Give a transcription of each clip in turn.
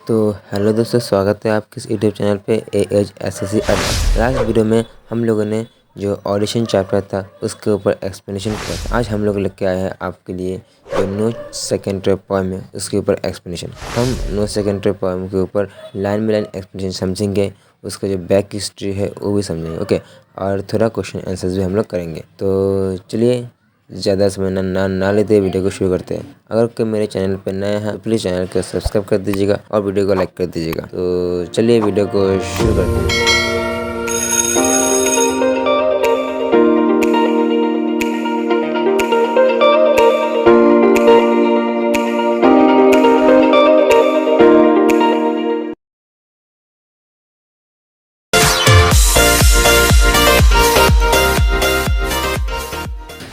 तो हेलो दोस्तों, स्वागत है आपके इस यूट्यूब चैनल पे एएज एसएससी अड्डा। लास्ट वीडियो में हम लोगों ने जो ऑडिशन चैप्टर था उसके ऊपर एक्सप्लेनेशन किया था। आज हम लोग लेके आए हैं आपके लिए जो नो सेकेंडरी पोएम है उसके ऊपर एक्सप्लेनेशन। हम नो सेकेंडरी पोएम के ऊपर लाइन बाय लाइन एक्सप्लेनेशन समझेंगे, उसका जो बैक हिस्ट्री है वो भी समझेंगे, ओके। और थोड़ा क्वेश्चन आंसर्स भी हम लोग करेंगे। तो चलिए ज़्यादा समय ना लेते वीडियो को शुरू करते हैं। अगर कोई मेरे चैनल पर नया है तो प्लीज़ चैनल को सब्सक्राइब कर दीजिएगा और वीडियो को लाइक कर दीजिएगा। तो चलिए वीडियो को शुरू करते हैं।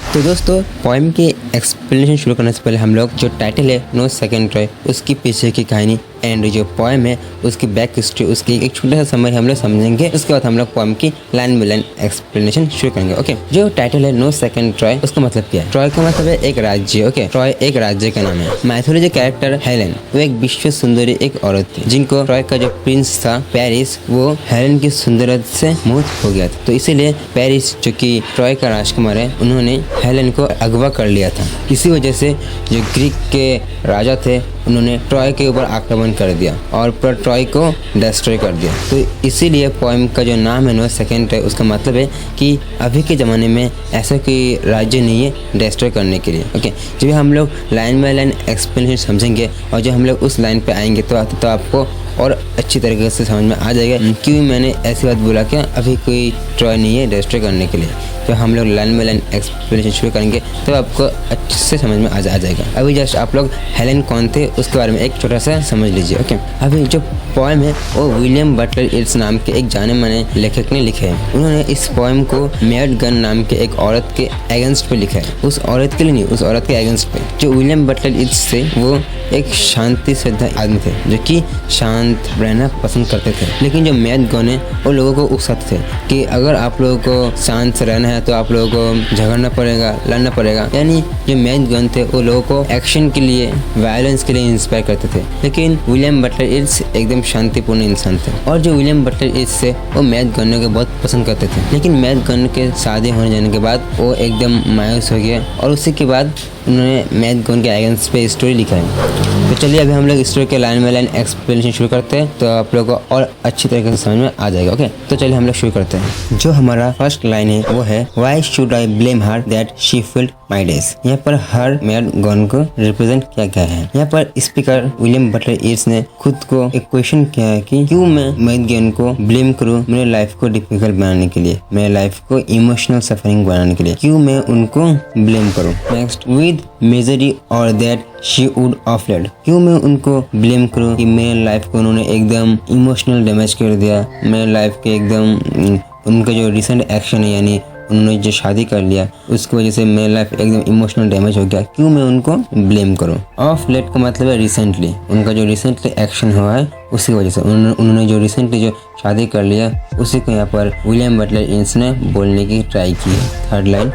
तो दोस्तों, पोएम की एक्सप्लेनेशन शुरू करने से पहले हम लोग जो टाइटल है नो सेकेंडरी उसकी पीछे की कहानी एंड जो पोएम है उसकी बैक हिस्ट्री, उसकी एक छोटा सा समरी हम लोग समझेंगे। उसके बाद हम लोग पोएम की लाइन बाय लाइन एक्सप्लेनेशन शुरू करेंगे, ओके। जो टाइटल है नो सेकेंड ट्रॉय, उसका मतलब क्या है? ट्रॉय का मतलब है एक राज्य, ओके। ट्रॉय एक राज्य का नाम है। माइथोलॉजी कैरेक्टर हेलेन वो एक विश्व सुंदरी एक औरत थी जिनको ट्रॉय का जो प्रिंस था पेरिस, वो हेलेन की सुंदरता से मोहित हो गया था। तो इसीलिए पेरिस जो कि ट्रॉय का राजकुमार है, उन्होंने हेलेन को अगवा कर लिया था। इसी वजह से जो ग्रीक के राजा थे उन्होंने ट्रॉय के ऊपर आक्रमण कर दिया और पूरा ट्रॉय को डिस्ट्रॉय कर दिया। तो इसीलिए पोएम का जो नाम है नो सेकेंड है, उसका मतलब है कि अभी के ज़माने में ऐसा कोई राज्य नहीं है डिस्ट्रॉय करने के लिए, ओके। जब हम लोग लाइन बाय लाइन एक्सप्लेनेशन समझेंगे और जब हम लोग उस लाइन पे आएंगे तो आपको और अच्छी तरीके से समझ में आ जाएगा क्यों मैंने ऐसी बात बोला कि अभी कोई ट्रॉय नहीं है डिस्ट्रॉय करने के लिए। तो हम लोग लाइन बाय लाइन एक्सप्लेनेशन शुरू करेंगे तो आपको अच्छे से समझ में आ जाएगा। अभी जस्ट आप लोग हेलेन कौन थे उसके बारे में एक छोटा सा समझ लीजिए, ओके। अभी जो पोएम है वो विलियम बटलर येट्स नाम के एक जाने माने लेखक ने लिखे हैं। उन्होंने इस पोएम को मेड गन नाम के एक औरत के अगेंस्ट पे लिखा है। उस औरत के लिए नहीं, उस औरत के अगेंस्ट पे। जो विलियम बटलर येट्स थे वो एक शांति श्रद्धा आदमी थे जो कि शांत रहना पसंद करते थे। लेकिन जो मेड गन है वो लोगों को उकसाते थे कि अगर आप लोगों को शांत से रहना है तो आप लोगों को झगड़ना पड़ेगा, लड़ना पड़ेगा। यानी जो मेड गन थे वो लोगों को एक्शन के लिए, वायलेंस के लिए इंस्पायर करते थे। लेकिन विलियम बटलर येट्स एकदम शांतिपूर्ण इंसान थे। और जो विलियम बटलर येट्स थे वो मेड गन को बहुत पसंद करते थे। लेकिन मेड गन के शादी होने जाने के बाद वो एकदम मायूस हो गया और उसी के बाद उन्होंने मेड गन के अगेंस्ट पे स्टोरी लिखा है। तो चलिए अभी हम लोग स्टोरी के लाइन बाय लाइन एक्सप्लेनेशन शुरू करते हैं तो आप लोगों को और अच्छी तरीके से समझ में आ जाएगा, ओके। तो चलिए हम लोग शुरू करते हैं। जो हमारा फर्स्ट लाइन है वो है why should I blame her that she field my days. यहाँ पर हर मेड गन को रिप्रेजेंट किया गया है। यहाँ पर स्पीकर विलियम बटलर येट्स ने खुद को एक क्वेश्चन किया है कि क्यों मैं मेड गन को ब्लेम करूँ मेरे लाइफ को डिफिकल्ट बनाने के लिए, मेरे लाइफ को इमोशनल सफरिंग बनाने के लिए, क्यों मैं उनको ब्लेम करूँ। नेक्स्ट, विद मिजरी और दैट शी वुड ऑफलेड, क्यों मैं उनको ब्लेम करूँ कि मेरे लाइफ को उन्होंने एकदम इमोशनल डैमेज कर दिया, मेरे लाइफ के एकदम उनका जो रिसेंट एक्शन है यानी उन्होंने जो शादी कर लिया उसकी वजह से मेरी लाइफ एकदम इमोशनल डैमेज हो गया, क्यों मैं उनको ब्लेम करूं। ऑफ लेट का मतलब है रिसेंटली, उनका जो रिसेंटली एक्शन हुआ है उसी वजह से, उन्होंने जो रिसेंटली जो शादी कर लिया उसी को यहाँ पर विलियम बटलर येट्स ने बोलने की ट्राई की है। Third line,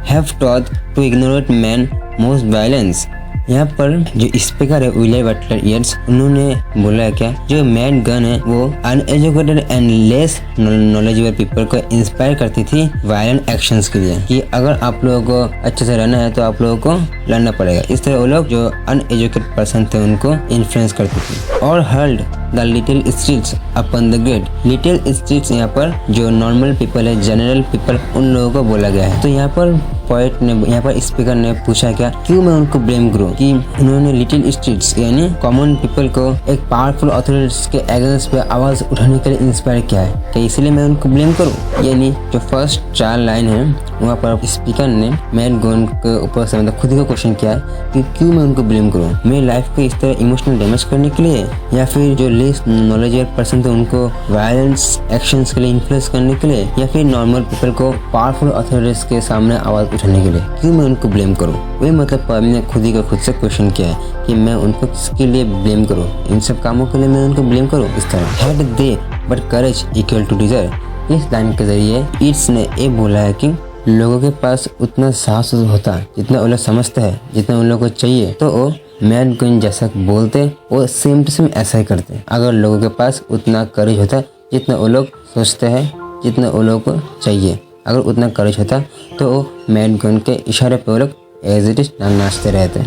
have taught to ignorant man most violence. यहाँ पर जो स्पीकर है विलियम बटलर येट्स, उन्होंने बोला है क्या, जो मेड गन है वो uneducated and less knowledgeable people को इंस्पायर करती थी वायलेंट एक्शंस के लिए, कि अगर आप लोगों को अच्छे से रहना है तो आप लोगों को लड़ना पड़ेगा। इस तरह वो लोग जो अनएजुकेटेड पर्सन थे उनको इन्फ्लुएंस करती थी। और hurled the little streets upon the great. Little streets यहाँ पर जो नॉर्मल पीपल है, जनरल पीपल, उन लोगों को बोला गया है। तो यहाँ पर पोएट ने, यहाँ पर स्पीकर ने पूछा क्या, क्यों मैं उनको ब्लेम करूं कि उन्होंने लिटिल स्ट्रीट्स यानी कॉमन पीपल को एक पावरफुल अथॉरिटीज के अगेंस्ट पे आवाज उठाने के लिए इंस्पायर किया है, क्या इसलिए मैं उनको ब्लेम करूं। यानी जो फर्स्ट 4 लाइन है वहाँ पर स्पीकर ने मेड गन के ऊपर से मतलब खुद को क्वेश्चन किया है कि क्यों मैं उनको ब्लेम करूं, मेरी लाइफ को इस तरह इमोशनल डैमेज करने के लिए, या फिर जो लेस नॉलेजेबल पर्सन थे उनको वायलेंस एक्शंस के लिए इन्फ्लुएंस करने के लिए, या फिर नॉर्मल पीपल को पावरफुल अथॉरिटीज के सामने आवाज उठाने के लिए, क्यों मैं उनको ब्लेम करूं। वही मतलब पोएम ने खुद ही को खुद से क्वेश्चन किया है कि मैं उनको किसके लिए ब्लेम करूं, इन सब कामों के लिए मैं उनको ब्लेम करूं। इस तरह had they but courage equal to desire. इस लाइन के जरिए येट्स ने ये बोला है कि लोगों के पास उतना साहस होता जितना वो लोग समझते हैं, जितना उन लोगों को चाहिए, तो वो मैड गन जैसा बोलते वो सेम टू सेम ऐसा ही करते। अगर लोगों के पास उतना करेज होता जितना वो लोग सोचते हैं, जितना वो लोगों को चाहिए, अगर उतना करेज होता तो वो मैड गन के इशारे पे वो लोग एज इट इज नाचते रहते।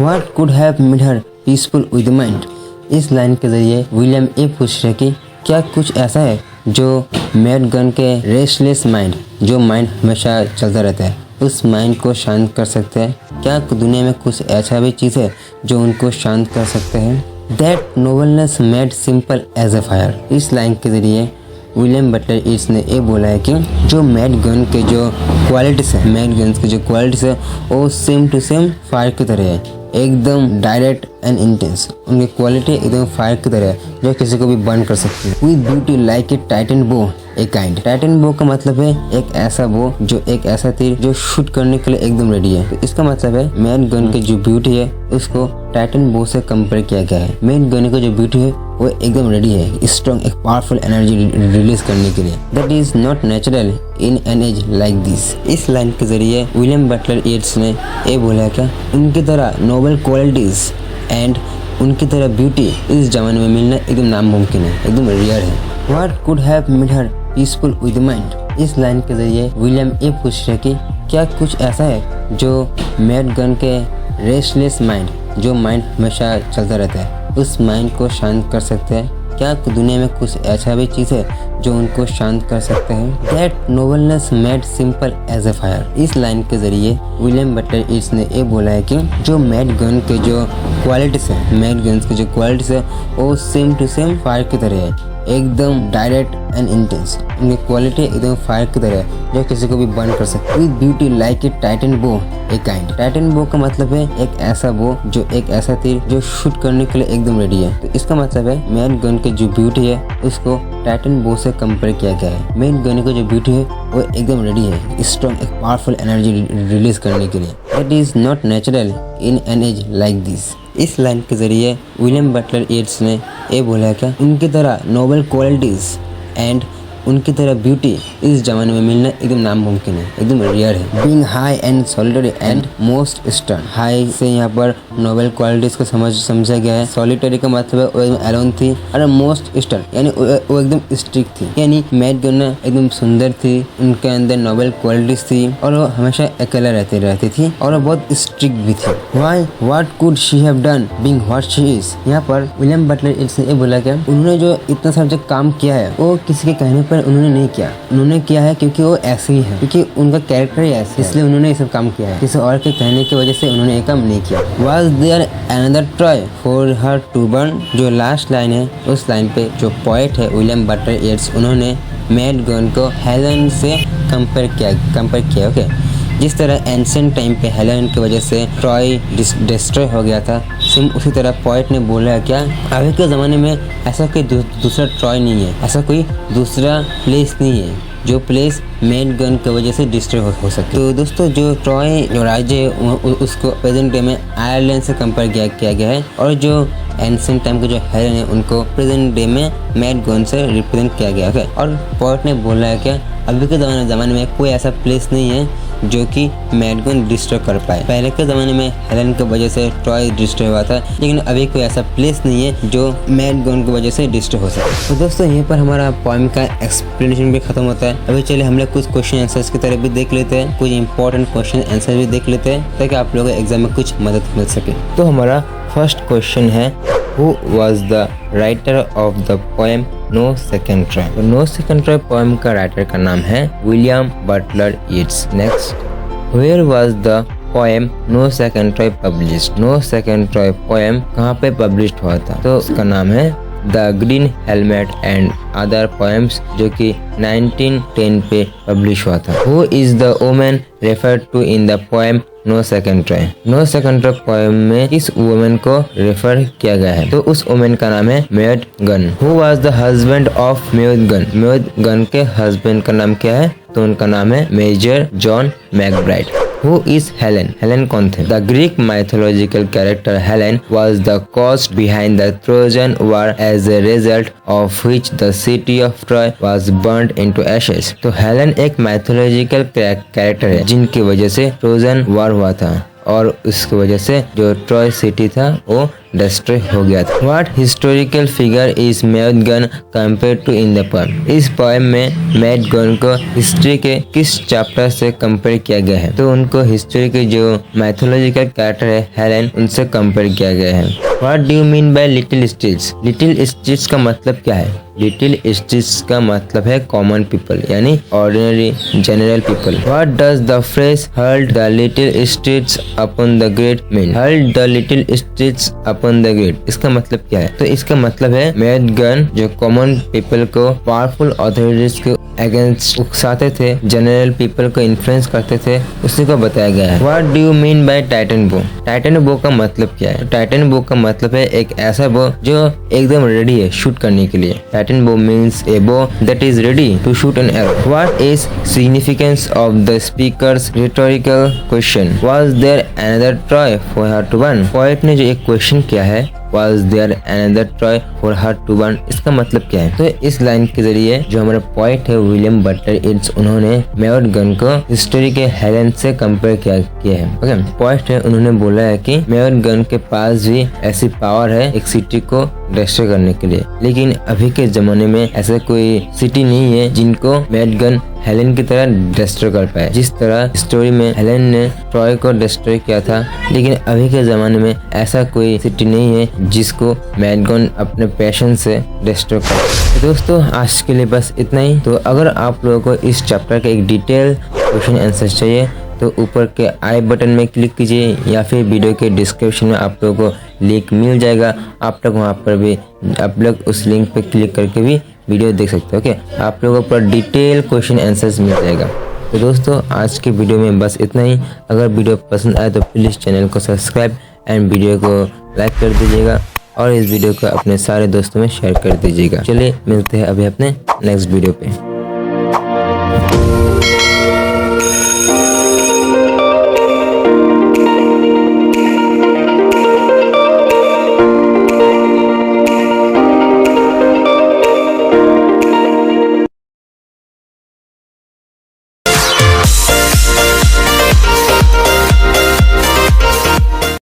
What could have made her peaceful with mind. इस लाइन के जरिए विलियम ये पूछ रहे कि क्या कुछ ऐसा है जो मैड गन के रेस्टलेस माइंड, जो माइंड हमेशा चलता रहता है, उस माइंड को शांत कर सकते हैं। क्या दुनिया में कुछ ऐसा भी चीज़ है जो उनको शांत कर सकते हैं। That nobleness made simple as a fire. इस लाइन के जरिए विलियम बटलर येट्स ने ये बोला है कि जो मैड गन के जो क्वालिटीज है, मैड गन्स के जो क्वालिटीज है वो सेम टू सेम फायर की तरह है, एकदम डायरेक्ट एंड इंटेंस। उनकी क्वालिटी एकदम फायर की तरह है जो किसी को भी बर्न कर सकती है। With beauty like a Titan बो ए काइंड। टाइटन बो का मतलब है एक ऐसा बो, जो एक ऐसा तीर जो शूट करने के लिए एकदम रेडी है। तो इसका मतलब है मैड गन की जो ब्यूटी है उसको टाइटन बो से कंपेयर किया गया है। मैड गन की जो ब्यूटी है वो एकदम रेडी है स्ट्रॉन्ग, एक पावरफुल एनर्जी रिलीज करने के लिए। That is not natural in an age like this. इस लाइन के जरिए विलियम बटलर येट्स ने ये बोला क्या उनकी तरह नोबल क्वालिटीज एंड उनकी तरह ब्यूटी इस जमाने में मिलना एकदम नामुमकिन है, एकदम रेयर है। What could have made her peaceful with mind. इस लाइन के जरिए विलियम ये पूछ रहे कि क्या कुछ ऐसा है जो मैड गन के रेस्टलेस माइंड, जो माइंड हमेशा चलता रहता है, उस माइंड को शांत कर सकते हैं। क्या दुनिया में कुछ ऐसा भी चीज़ है जो उनको शांत कर सकते हैं। That nobleness made simple as a fire. इस लाइन के जरिए विलियम बटलर येट्स ने ये बोला है कि जो मैड गन के जो क्वालिटीज है, मैड गन्स के जो क्वालिटीज है वो सेम टू सेम फायर की तरह है, एकदम डायरेक्ट एंड इंटेंस। उनकी क्वालिटी एकदम फायर की तरह है जो किसी को भी बर्न कर सकती है। With beauty like a Titan बो ए काइंड। टाइटन बो का मतलब है एक ऐसा बो, जो एक ऐसा तीर जो शूट करने के लिए एकदम रेडी है। तो इसका मतलब है मैड गन की जो ब्यूटी है उसको टाइटन बो से कंपेयर किया गया है। मैड गन की जो ब्यूटी है वो एकदम रेडी है स्ट्रॉन्ग, एक पावरफुल एनर्जी रिलीज करने के लिए। That is not natural in an age like this. इस लाइन के जरिए विलियम बटलर येट्स ने ये बोला क्या उनकी तरह नोबल क्वालिटीज एंड उनकी तरह ब्यूटी इस जमाने में मिलना एकदम नामुमकिन है, एकदम रेयर है। Being high and solitary and most stern. High से यहाँ पर नोबल क्वालिटीज को समझा गया है। सॉलिटरी का मतलब है वो एकदम एलोन थी, और मोस्ट स्टर्न यानी वो एकदम स्ट्रिक्ट थी। यानी मैड गन एकदम सुंदर थी, उनके अंदर नोबल क्वालिटीज थी और वो हमेशा अकेला रहती थी और वो बहुत स्ट्रिक्ट भी थी। Why what could she have done being what she is. यहाँ पर विलियम बटलर येट्स ने ये बोला क्या उन्होंने जो इतना सारा जो काम किया है वो किसी के कहने पर उन्होंने नहीं किया। उन्होंने किया है क्योंकि वो ऐसे ही है, क्योंकि उनका कैरेक्टर ही ऐसा है, इसलिए उन्होंने ये सब काम किया है। किसी और के कहने की वजह से उन्होंने ये काम नहीं किया। Was there another toy for her to burn। जो लास्ट लाइन है उस लाइन पे जो पोएट है विलियम बटलर येट्स, उन्होंने मैड गन को हेलन से कंपेयर किया। ओके, जिस तरह एंशिएंट टाइम पे हेलन की वजह से ट्रॉय डिस्ट्रॉय हो गया था, सेम उसी तरह पोएट ने बोला क्या अभी के ज़माने में ऐसा कोई दूसरा ट्रॉय नहीं है, ऐसा कोई दूसरा प्लेस नहीं है जो प्लेस मैड गन की वजह से डिस्ट्रॉय हो सके। तो दोस्तों जो ट्रॉय जो राज्य है उसको प्रेजेंट डे में आयरलैंड से कंपेयर किया गया है, और जो एंशिएंट टाइम के जो हेलन है उनको प्रेजेंट डे में मैड गन से रिप्रेजेंट किया गया है। और पोएट ने बोला है क्या अभी के ज़माने में कोई ऐसा प्लेस नहीं है जो कि मैड गन डिस्ट्रॉय कर पाए। पहले के ज़माने में हेलन की वजह से ट्रॉय डिस्ट्रॉय हुआ था, लेकिन अभी कोई ऐसा प्लेस नहीं है जो मैड गन की वजह से डिस्ट्रॉय हो सके। तो दोस्तों यहीं पर हमारा पोएम का एक्सप्लेनेशन भी खत्म होता है। अभी चलिए हम लोग कुछ क्वेश्चन आंसर्स की तरफ भी देख लेते हैं, कुछ इंपॉर्टेंट क्वेश्चन आंसर भी देख लेते हैं ताकि आप लोगों को एग्जाम में कुछ मदद मिल सके। तो हमारा फर्स्ट क्वेश्चन है Who was the writer of the poem No Second Try। तो No Second Try पोएम का राइटर का नाम है William Butler Yeats. Next, Where was the poem No Second Try published। No Second Try poem कहाँ पे publish हुआ था? तो उसका नाम है the green helmet and other poems, जो कि 1910 पे पब्लिश हुआ था। Who is the woman referred to in the poem no second try. No second try poem में इस वुमेन को रेफर किया गया है, तो उस वुमेन का नाम है Maud Gonne. Who was the husband of Maud Gonne. Maud Gonne के हस्बैंड का नाम क्या है? तो उनका नाम है major John MacBride. Who is Helen? Helen कौन थे? The Greek mythological character Helen was the cause behind the Trojan War, as a result of which the city of Troy was burned into ashes। तो Helen एक mythological character है जिनकी वजह से Trojan war हुआ था, और उसकी वजह से जो ट्रॉय सिटी था वो डिस्ट्रॉय हो गया था। What historical figure is Maud Gonne compare to in the poem? इस पोएम में मैथगन को हिस्ट्री के किस चैप्टर से कंपेयर किया गया है? तो उनको हिस्ट्री के जो मैथोलॉजिकल कैरेक्टर है हेलेन, उनसे कंपेयर किया गया है। What do you mean by little streets? Little streets का मतलब क्या है? लिटिल स्ट्रीट्स का मतलब है कॉमन पीपल यानी ordinary general people. What does the phrase hurled the little streets upon the great mean? Hurled the little streets upon the great, इसका मतलब क्या है? तो इसका मतलब है मैथगन जो कॉमन पीपल को पावरफुल अथॉरिटीज के अगेंस्ट उकसाते थे, जनरल पीपल को इन्फ्लुएंस करते थे, उसी को बताया गया है। What do you mean by Titan बो? टाइटन बो का मतलब क्या है? टाइटन बो का मतलब है एक ऐसा बो जो एकदम रेडी है शूट करने के लिए। टाइटन बो means a bow that is ready to shoot an arrow. What is significance of the speaker's rhetorical question? Was there another Troy for her to burn? Poet ने जो एक क्वेश्चन किया है Was there another Troy for her to burn? इसका मतलब क्या है? तो इस लाइन के जरिए जो हमारे पोएट है विलियम बटलर यीट्स, उन्होंने मैथगन को हिस्ट्री के हेलेन से कंपेयर किया है। ओके, पोएट है, उन्होंने बोला है कि मैथगन के पास भी ऐसी पावर है एक सिटी को डिस्ट्रॉय करने के लिए, लेकिन अभी के जमाने में ऐसा कोई सिटी नहीं है जिनको मैथगन हेलेन की तरह डिस्ट्रॉय कर पाए। जिस तरह स्टोरी में हेलेन ने ट्रॉय को डिस्ट्रॉय किया था, लेकिन अभी के जमाने में ऐसा कोई सिटी नहीं है जिसको मैथगन अपने पैशन से डिस्ट्रॉय कर। तो दोस्तों आज के लिए बस इतना ही। तो अगर आप लोगों को इस चैप्टर का एक डिटेल क्वेश्चन आंसर चाहिए तो ऊपर के आई बटन में क्लिक कीजिए या फिर वीडियो के डिस्क्रिप्शन में आप लोगों को लिंक मिल जाएगा। आप लोग वहाँ पर भी आप लोग उस लिंक पे क्लिक करके भी वीडियो देख सकते हो। ओके, आप लोगों को डिटेल क्वेश्चन आंसर्स मिल जाएगा। तो दोस्तों आज के वीडियो में बस इतना ही। अगर वीडियो पसंद आए तो प्लीज़ चैनल को सब्सक्राइब एंड वीडियो को लाइक कर दीजिएगा और इस वीडियो को अपने सारे दोस्तों में शेयर कर दीजिएगा। चलिए मिलते हैं अभी अपने नेक्स्ट वीडियो पे।